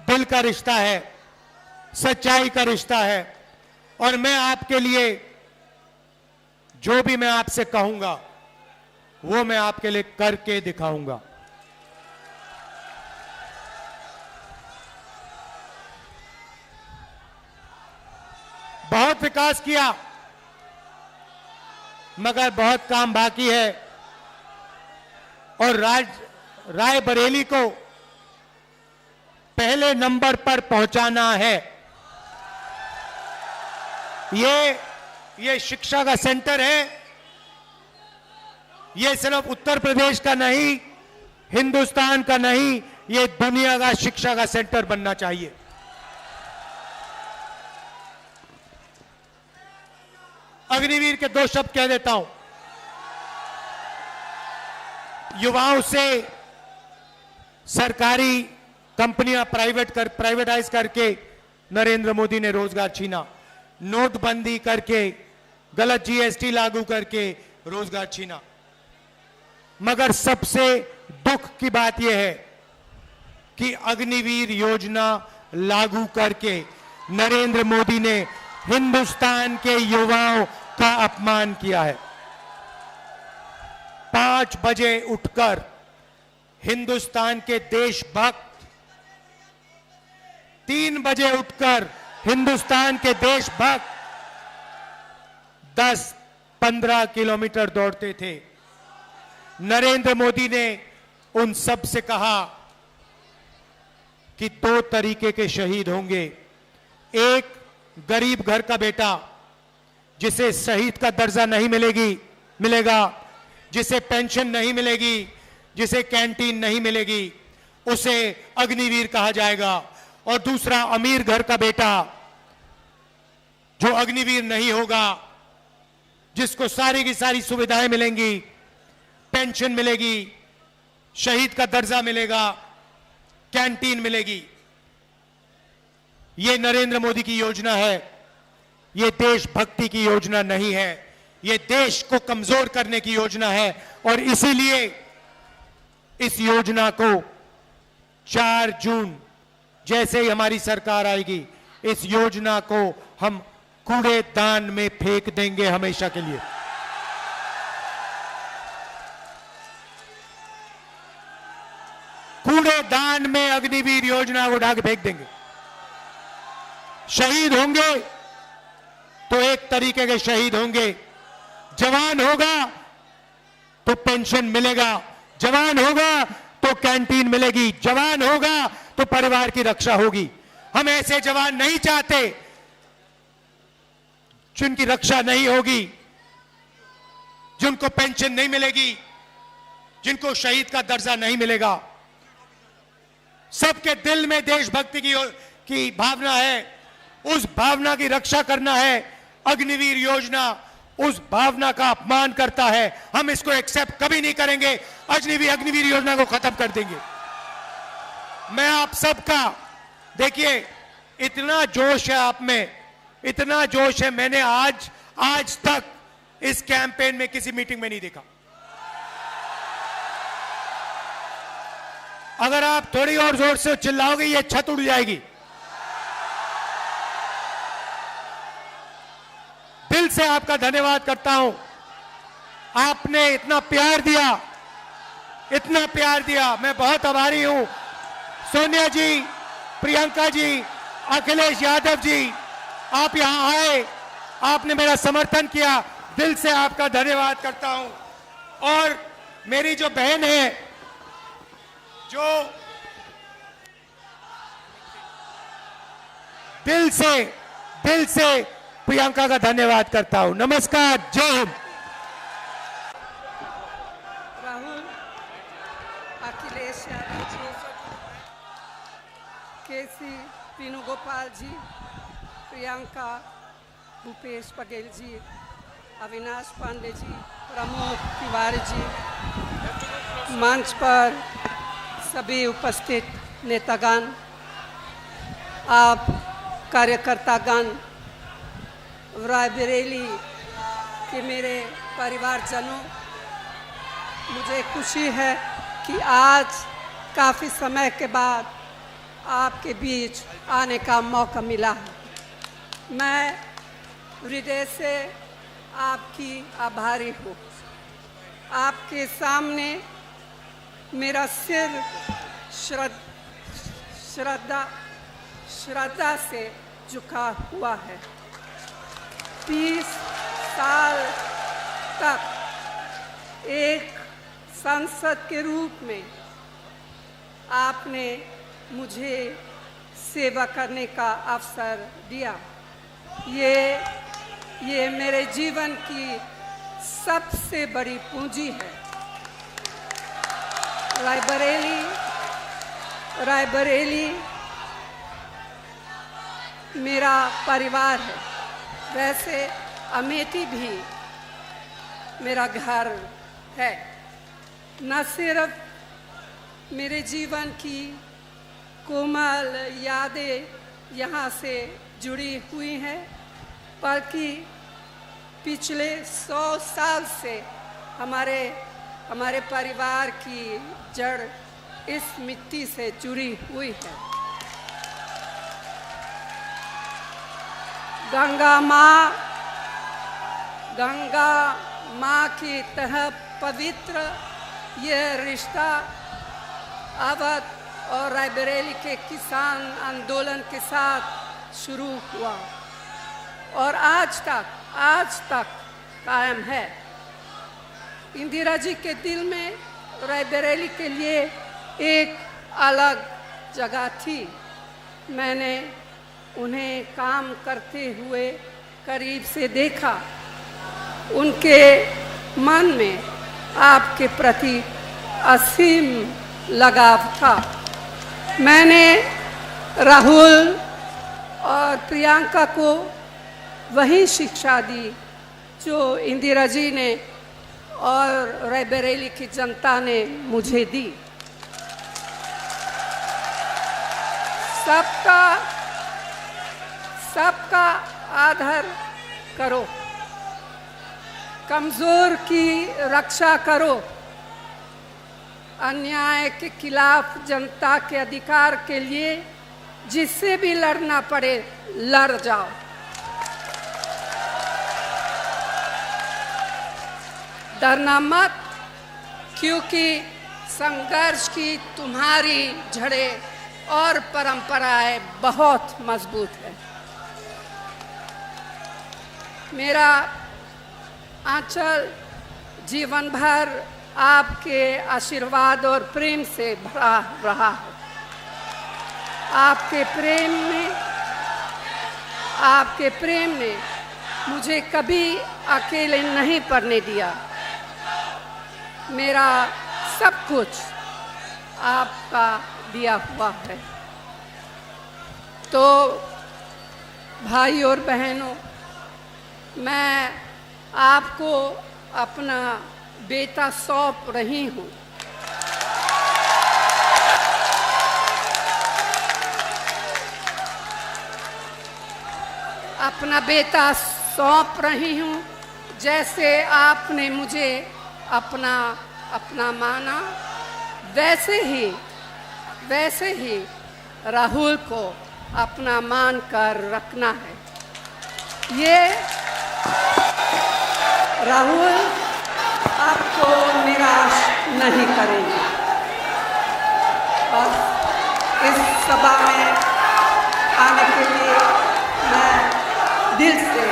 दिल का रिश्ता है, सच्चाई का रिश्ता है। और मैं आपके लिए जो भी मैं आपसे कहूंगा वो मैं आपके लिए करके दिखाऊंगा। बहुत विकास किया, मगर बहुत काम बाकी है। और रायबरेली को पहले नंबर पर पहुंचाना है। ये शिक्षा का सेंटर है, ये सिर्फ उत्तर प्रदेश का नहीं, हिंदुस्तान का नहीं, ये दुनिया का शिक्षा का सेंटर बनना चाहिए। अग्निवीर के 2 शब्द कह देता हूं। युवाओं से सरकारी कंपनियां प्राइवेटाइज करके नरेंद्र मोदी ने रोजगार छीना, नोटबंदी करके, गलत जीएसटी लागू करके रोजगार छीना। मगर सबसे दुख की बात यह है कि अग्निवीर योजना लागू करके नरेंद्र मोदी ने हिंदुस्तान के युवाओं का अपमान किया है। 5 बजे उठकर हिंदुस्तान के देशभक्त 3 बजे उठकर हिंदुस्तान के देशभक्त 10-15 किलोमीटर दौड़ते थे। नरेंद्र मोदी ने उन सब से कहा कि 2 तरीके के शहीद होंगे। एक गरीब घर का बेटा जिसे शहीद का दर्जा नहीं मिलेगा, जिसे पेंशन नहीं मिलेगी, जिसे कैंटीन नहीं मिलेगी उसे अग्निवीर कहा जाएगा, और दूसरा अमीर घर का बेटा जो अग्निवीर नहीं होगा, जिसको सारी की सारी सुविधाएं मिलेंगी, पेंशन मिलेगी, शहीद का दर्जा मिलेगा, कैंटीन मिलेगी। यह नरेंद्र मोदी की योजना है, यह देशभक्ति की योजना नहीं है, यह देश को कमजोर करने की योजना है। और इसीलिए इस योजना को 4 जून जैसे ही हमारी सरकार आएगी, इस योजना को हम कूड़ेदान में फेंक देंगे हमेशा के लिए। कूड़ेदान में अग्निवीर योजना को उठा के फेंक देंगे। शहीद होंगे तो एक तरीके के शहीद होंगे, जवान होगा तो पेंशन मिलेगा, जवान होगा तो कैंटीन मिलेगी, जवान होगा तो परिवार की रक्षा होगी। हम ऐसे जवान नहीं चाहते जिनकी रक्षा नहीं होगी, जिनको पेंशन नहीं मिलेगी, जिनको शहीद का दर्जा नहीं मिलेगा। सबके दिल में देशभक्ति की भावना है, उस भावना की रक्षा करना है। अग्निवीर योजना उस भावना का अपमान करता है, हम इसको एक्सेप्ट कभी नहीं करेंगे। अग्निवीर योजना को खत्म कर देंगे। मैं आप सबका, देखिए इतना जोश है आप में, इतना जोश है, मैंने आज तक इस कैंपेन में किसी मीटिंग में नहीं देखा। अगर आप थोड़ी और जोर से चिल्लाओगे ये छत उड़ जाएगी। दिल से आपका धन्यवाद करता हूं, आपने इतना प्यार दिया, इतना प्यार दिया, मैं बहुत आभारी हूं। सोनिया जी, प्रियंका जी, अखिलेश यादव जी, आप यहां आए, आपने मेरा समर्थन किया, दिल से आपका धन्यवाद करता हूं। और मेरी जो बहन है, जो दिल से प्रियंका का धन्यवाद करता हूं। नमस्कार, जय हिंद। राहुल, अखिलेश यादव जी, केसी वेणुगोपाल जी, प्रियंका, भूपेश बघेल जी, अविनाश पांडे जी, प्रमोद तिवारी जी, मंच पर सभी उपस्थित नेतागण, आप कार्यकर्तागण, रायबरेली के मेरे परिवारजनों, मुझे खुशी है कि आज काफ़ी समय के बाद आपके बीच आने का मौका मिला है। मैं हृदय से आपकी आभारी हूँ। आपके सामने मेरा सिर श्रद्धा से झुका हुआ है। 30 साल तक एक सांसद के रूप में आपने मुझे सेवा करने का अवसर दिया। ये मेरे जीवन की सबसे बड़ी पूंजी है। रायबरेली मेरा परिवार है, वैसे अमेठी भी मेरा घर है। न सिर्फ मेरे जीवन की कोमल यादें यहाँ से जुड़ी हुई हैं, बल्कि पिछले 100 साल से हमारे परिवार की जड़ इस मिट्टी से जुड़ी हुई है। गंगा माँ की तरह पवित्र यह रिश्ता अवध और रायबरेली के किसान आंदोलन के साथ शुरू हुआ और आज तक कायम है। इंदिरा जी के दिल में रायबरेली के लिए एक अलग जगह थी। मैंने उन्हें काम करते हुए करीब से देखा। उनके मन में आपके प्रति असीम लगाव था। मैंने राहुल और प्रियंका को वही शिक्षा दी जो इंदिरा जी ने और रायबरेली की जनता ने मुझे दी। सबका आदर करो, कमजोर की रक्षा करो, अन्याय के खिलाफ जनता के अधिकार के लिए जिससे भी लड़ना पड़े लड़ जाओ। डरना मत, क्योंकि संघर्ष की तुम्हारी जड़ें और परंपराएं बहुत मजबूत है। मेरा आंचल जीवन भर आपके आशीर्वाद और प्रेम से भरा रहा है। आपके प्रेम ने मुझे कभी अकेले नहीं पड़ने दिया। मेरा सब कुछ आपका दिया हुआ है। तो भाई और बहनों, मैं आपको अपना बेटा सौंप रही हूँ। अपना बेटा सौंप रही हूँ, जैसे आपने मुझे अपना माना, वैसे ही राहुल को अपना मान कर रखना है। ये राहुल आपको निराश नहीं करेंगे। बस इस सभा में आने के लिए मैं दिल से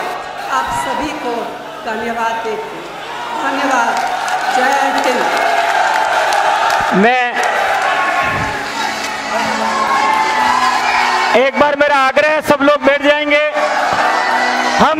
आप सभी को धन्यवाद देती हूँ। धन्यवाद। जय हिंद। एक बार मेरा आग्रह है, सब लोग बैठ जाएंगे। हम